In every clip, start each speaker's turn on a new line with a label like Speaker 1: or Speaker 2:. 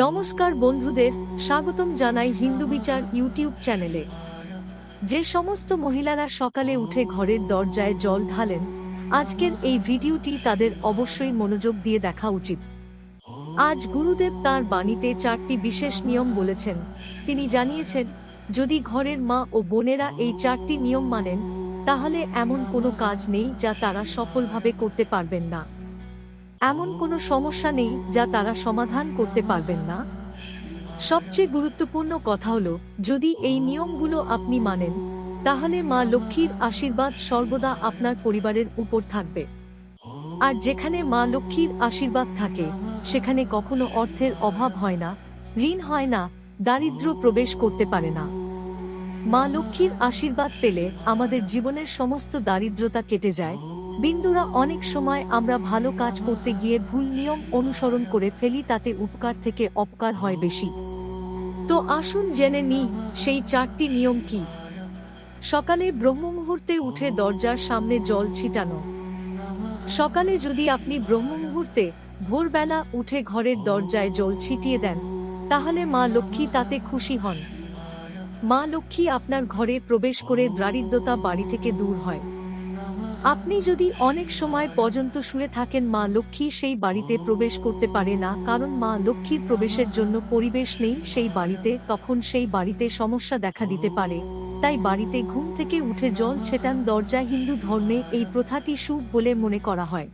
Speaker 1: নমস্কার বন্ধুদের, স্বাগতম জানাই হিন্দু বিচার ইউটিউব চ্যানেলে। যে সমস্ত মহিলারা সকালে উঠে ঘরের দরজায় জল ঢালেন, আজকের এই ভিডিওটি তাদের অবশ্যই মনোযোগ দিয়ে দেখা উচিত। আজ গুরুদেব তাঁর বাণীতে 4টি বিশেষ নিয়ম বলেছেন। তিনি জানিয়েছেন, যদি ঘরের মা ও বোনেরা এই 4টি নিয়ম মানেন, তাহলে এমন কোনো কাজ নেই যা তারা সফলভাবে করতে পারবেন না। এমন কোনো সমস্যা নেই যা তারা সমাধান করতে পারবেন না। সবচেয়ে গুরুত্বপূর্ণ কথা হলো, যদি এই নিয়মগুলো আপনি মানেন, তাহলে মা লক্ষ্মীর আশীর্বাদ সর্বদা আপনার পরিবারের উপর থাকবে। আর যেখানে মা লক্ষ্মীর আশীর্বাদ থাকে, সেখানে কখনো অর্থের অভাব হয় না, ঋণ হয় না, দারিদ্র্য প্রবেশ করতে পারে না। মা লক্ষ্মীর আশীর্বাদ পেলে আমাদের জীবনের সমস্ত দারিদ্রতা কেটে যায়। বিন্দুরা অনেক সময় আমরা ভালো কাজ করতে গিয়ে ভুল নিয়ম অনুসরণ করে ফেলি, তাতে উপকার থেকে অপকার হয় বেশি। তো আসুন জেনে নিই সেই 4টি নিয়ম কি। সকালে ব্রহ্মমুহূর্তে উঠে দরজার সামনে জল ছিটানো। সকালে যদি আপনি ব্রহ্মমুহূর্তে ভোরবেলা উঠে ঘরের দরজায় জল ছিটিয়ে দেন, তাহলে মা লক্ষ্মী তাতে খুশি হন। মা লক্ষ্মী আপনার ঘরে প্রবেশ করে দারিদ্রতা বাড়ি থেকে দূর হয়। আপনি যদি অনেক সময় পর্যন্ত শুয়ে থাকেন, মা লক্ষ্মী সেই বাড়িতে প্রবেশ করতে পারে না, কারণ মা লক্ষ্মীর প্রবেশের জন্য পরিবেশ নেই সেই বাড়িতে, তখন সেই বাড়িতে সমস্যা দেখা দিতে পারে। তাই বাড়িতে ঘুম থেকে উঠে জল ছেটান দরজায়। হিন্দু ধর্মে এই প্রথাটি শুভ বলে মনে করা হয়।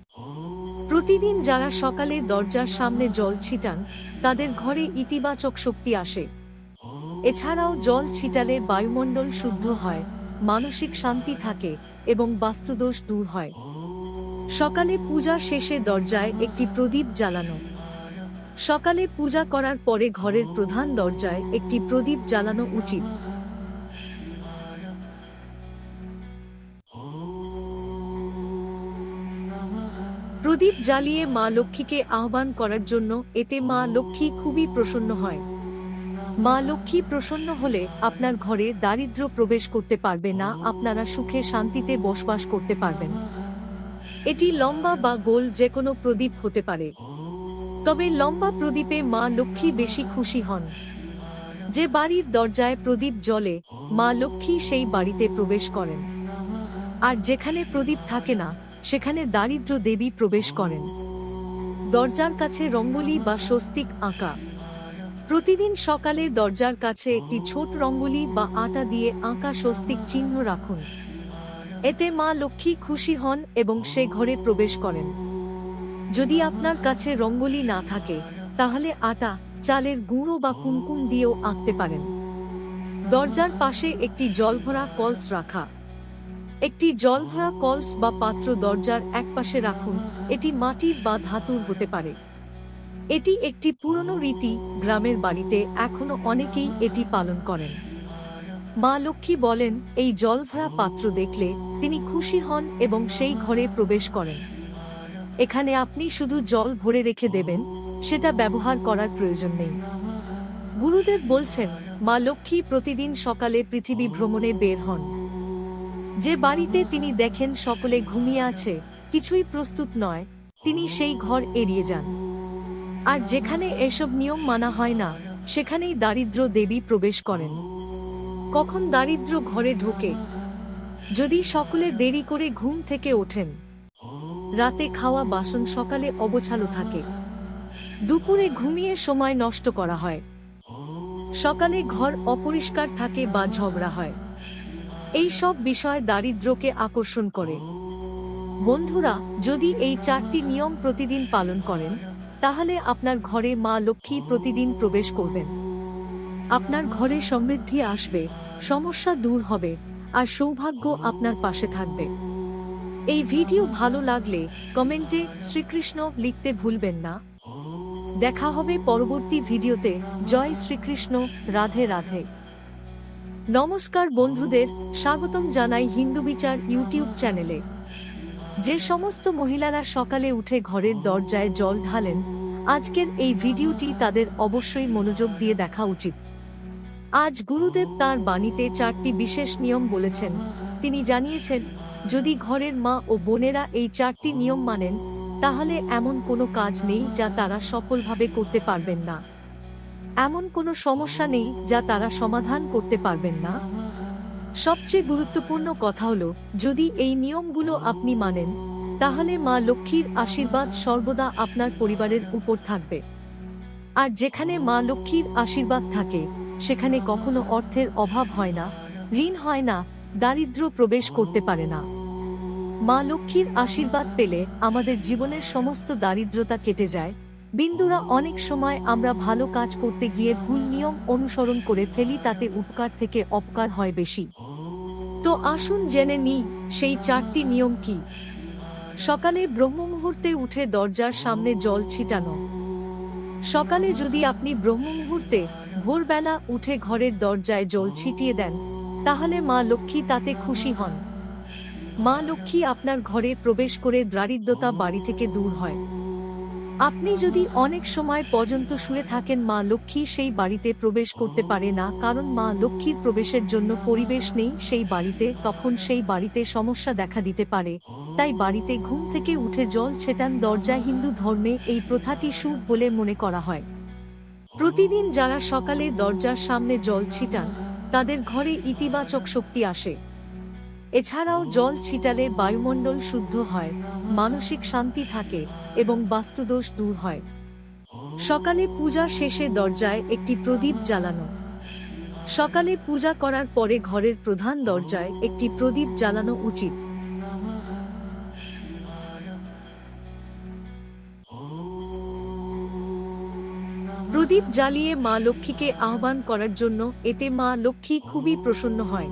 Speaker 1: প্রতিদিন যারা সকালে দরজার সামনে জল ছিটান, তাদের ঘরে ইতিবাচক শক্তি আসে। এছাড়াও জল ছিটালে বায়ুমণ্ডল শুদ্ধ হয়, মানসিক শান্তি থাকে এবং বাস্তুদোষ দূর হয়। সকালে পূজা শেষে দরজায় একটি প্রদীপ জ্বালানো। সকালে পূজা করার পরে ঘরের প্রধান দরজায় একটি প্রদীপ জ্বালানো উচিত। প্রদীপ জ্বালিয়ে মা লক্ষ্মীকে আহ্বান করার জন্য, এতে মা লক্ষ্মী খুবই প্রসন্ন হয়। মা লক্ষ্মী প্রসন্ন হলে আপনার ঘরে দারিদ্র্য প্রবেশ করতে পারবে না, আপনারা সুখে শান্তিতে বসবাস করতে পারবেন। এটি লম্বা বা গোল যে কোনো প্রদীপ হতে পারে, তবে লম্বা প্রদীপে মা লক্ষ্মী বেশি খুশি হন। যে বাড়ির দরজায় প্রদীপ জ্বলে, মা লক্ষ্মী সেই বাড়িতে প্রবেশ করেন। আর যেখানে প্রদীপ থাকে না, সেখানে দারিদ্র্য দেবী প্রবেশ করেন। দরজার কাছে রঙ্গোলি বা স্বস্তিক আঁকা। প্রতিদিন সকালে দরজার কাছে একটি ছোট রঙ্গোলি বা আটা দিয়ে আঁকা স্বস্তিক চিহ্ন রাখুন। এতে মা লক্ষ্মী খুশি হন এবং সে ঘরে প্রবেশ করেন। যদি আপনার কাছে রঙ্গোলি না থাকে, তাহলে আটা, চালের গুঁড়ো বা কুমকুম দিয়েও আঁকতে পারেন। দরজার পাশে একটি জলভরা কলস রাখা। একটি জলভরা কলস বা পাত্র দরজার একপাশে রাখুন। এটি মাটির বা ধাতুর হতে পারে। এটি একটি পুরনো রীতি, গ্রামের বাড়িতে এখনো অনেকেই এটি পালন করেন। মা লক্ষ্মী বলেন, এই জলভরা পাত্র দেখলে তিনি খুশি হন এবং সেই ঘরে প্রবেশ করেন। এখানে আপনি শুধু জল ভরে রেখে দেবেন, সেটা ব্যবহার করার প্রয়োজন নেই। গুরুদেব বলছেন, মা লক্ষ্মী প্রতিদিন সকালে পৃথিবী ভ্রমণে বের হন। যে বাড়িতে তিনি দেখেন সকলে ঘুমিয়ে আছে, কিছুই প্রস্তুত নয়, তিনি সেই ঘর এড়িয়ে যান। আর যেখানে এসব নিয়ম মানা হয় না, সেখানেই দারিদ্র দেবী প্রবেশ করেন। কখন দারিদ্র ঘরে ঢোকে? যদি সকলে দেরি করে ঘুম থেকে ওঠেন, রাতে খাওয়া বাসন সকালে অগোছালো থাকে, দুপুরে ঘুমিয়ে সময় নষ্ট করা হয়, সকালে ঘর অপরিষ্কার থাকে বা ঝগড়া হয়, এই সব বিষয় দারিদ্রকে আকর্ষণ করে। বন্ধুরা, যদি এই 4টি নিয়ম প্রতিদিন পালন করেন, তাহলে আপনার ঘরে মা লক্ষ্মী প্রতিদিন প্রবেশ করবেন। আপনার ঘরে সমৃদ্ধি আসবে, সমস্যা দূর হবে, আর সৌভাগ্য আপনার পাশে থাকবে। এই ভিডিও ভালো লাগলে কমেন্টে শ্রীকৃষ্ণ লিখতে ভুলবেন না। দেখা হবে পরবর্তী ভিডিওতে। জয় শ্রীকৃষ্ণ। রাধে রাধে। নমস্কার বন্ধুদের, স্বাগতম জানাই হিন্দু বিচার ইউটিউব চ্যানেলে। যে সমস্ত মহিলারা সকালে উঠে ঘরের দরজায় জল ঢালেন, আজকের এই ভিডিওটি তাদের অবশ্যই মনোযোগ দিয়ে দেখা উচিত। আজ গুরুদেব তাঁর বাণীতে 4টি বিশেষ নিয়ম বলেছেন। তিনি জানিয়েছেন, যদি ঘরের মা ও বোনেরা এই 4টি নিয়ম মানেন, তাহলে এমন কোনো কাজ নেই যা তারা সফলভাবে করতে পারবেন না। এমন কোনো সমস্যা নেই যা তারা সমাধান করতে পারবেন না। সবচেয়ে গুরুত্বপূর্ণ কথা হলো, যদি এই নিয়মগুলো আপনি মানেন, তাহলে মা লক্ষ্মীর আশীর্বাদ সর্বদা আপনার পরিবারের উপর থাকবে। আর যেখানে মা লক্ষ্মীর আশীর্বাদ থাকে, সেখানে কখনো অর্থের অভাব হয় না, ঋণ হয় না, দারিদ্র্য প্রবেশ করতে পারে না। মা লক্ষ্মীর আশীর্বাদ পেলে আমাদের জীবনের সমস্ত দারিদ্রতা কেটে যায়। বিন্দুরা, অনেক সময় আমরা ভালো কাজ করতে গিয়ে ভুল নিয়ম অনুসরণ করে ফেলি, তাতে উপকার থেকে অপকার হয় বেশি। তো আসুন জেনে নিই সেই 4টি নিয়ম কি। সকালে ব্রহ্মমুহূর্তে উঠে দরজার সামনে জল ছিটানো। সকালে যদি আপনি ব্রহ্মমুহূর্তে ভোরবেলা উঠে ঘরের দরজায় জল ছিটিয়ে দেন, তাহলে মা লক্ষ্মী তাতে খুশি হন। মা লক্ষ্মী আপনার ঘরে প্রবেশ করে দারিদ্রতা বাড়ি থেকে দূর হয়। আপনি যদি অনেক সময় পর্যন্ত শুয়ে থাকেন, মা লক্ষ্মী সেই বাড়িতে প্রবেশ করতে পারে না, কারণ মা লক্ষ্মীর প্রবেশের জন্য পরিবেশ নেই সেই বাড়িতে, তখন সেই বাড়িতে সমস্যা দেখা দিতে পারে। তাই বাড়িতে ঘুম থেকে উঠে জল ছেটান দরজায়। হিন্দু ধর্মে এই প্রথাটি শুভ বলে মনে করা হয়। প্রতিদিন যারা সকালে দরজার সামনে জল ছিটান, তাদের ঘরে ইতিবাচক শক্তি আসে। এছাড়াও জল ছিটালে বায়ুমণ্ডল শুদ্ধ হয়, মানসিক শান্তি থাকে এবং বাস্তুদোষ দূর হয়। সকালে পূজা শেষে দরজায় একটি প্রদীপ জ্বালানো। সকালে পূজা করার পরে ঘরের প্রধান দরজায় একটি প্রদীপ জ্বালানো উচিত। প্রদীপ জ্বালিয়ে মা লক্ষ্মীকে আহ্বান করার জন্য, এতে মা লক্ষ্মী খুবই প্রসন্ন হয়।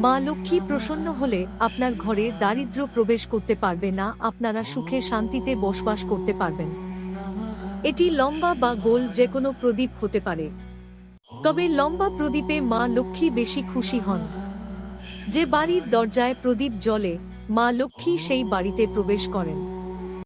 Speaker 1: মা লক্ষ্মী প্রসন্ন হলে আপনার ঘরে দারিদ্র্য প্রবেশ করতে পারবে না, আপনারা সুখে শান্তিতে বসবাস করতে পারবেন। এটি লম্বা বা গোল যে কোনো প্রদীপ হতে পারে, তবে লম্বা প্রদীপে মা লক্ষ্মী বেশি খুশি হন। যে বাড়ির দরজায় প্রদীপ জ্বলে, মা লক্ষ্মী সেই বাড়িতে প্রবেশ করেন।